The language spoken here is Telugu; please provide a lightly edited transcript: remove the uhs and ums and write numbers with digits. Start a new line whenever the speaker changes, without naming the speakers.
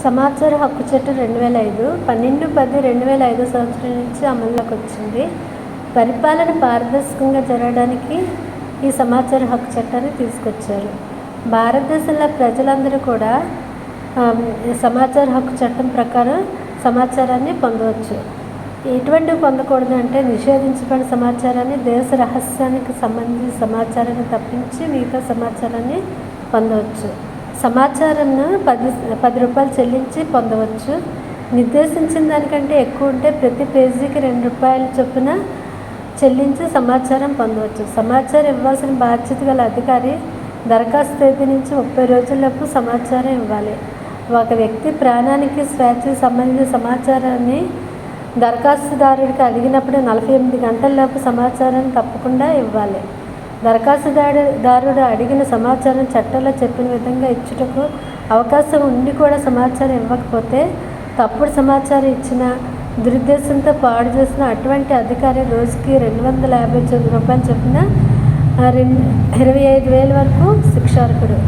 సమాచార హక్కు చట్టం 2005 12/10/2005 సంవత్సరం నుంచి అమల్లోకి వచ్చింది. పరిపాలన పారదర్శకంగా జరగడానికి ఈ సమాచార హక్కు చట్టాన్ని తీసుకొచ్చారు. భారతదేశంలో ప్రజలందరూ కూడా సమాచార హక్కు చట్టం ప్రకారం సమాచారాన్ని పొందవచ్చు. ఎటువంటివి పొందకూడదు అంటే నిషేధించబడిన సమాచారాన్ని, దేశ రహస్యానికి సంబంధించిన సమాచారాన్ని తప్పించి మిగతా సమాచారాన్ని పొందవచ్చు. సమాచారాన్ని 10 రూపాయలు చెల్లించి పొందవచ్చు. నిర్దేశించిన దానికంటే ఎక్కువ ఉంటే ప్రతి పేజీకి 2 రూపాయల చొప్పున చెల్లించి సమాచారం పొందవచ్చు. సమాచారం ఇవ్వాల్సిన బాధ్యత గల అధికారి దరఖాస్తు తేదీ నుంచి 30 రోజుల్లోపు సమాచారం ఇవ్వాలి. ఒక వ్యక్తి ప్రాణానికి, స్వేచ్ఛకు సంబంధించిన సమాచారాన్ని దరఖాస్తుదారుడికి అడిగినప్పుడు 48 గంటల్లోపు సమాచారాన్ని తప్పకుండా ఇవ్వాలి. దరఖాస్తుదారుడు అడిగిన సమాచారం చట్టంలో చెప్పిన విధంగా ఇచ్చుటకు అవకాశం ఉండి కూడా సమాచారం ఇవ్వకపోతే, తప్పుడు సమాచారం ఇచ్చిన, దురుద్దేశంతో పాడు చేసిన అటువంటి అధికారి రోజుకి 259 రూపాయలు చొప్పున 25,000 వరకు శిక్షార్హుడు.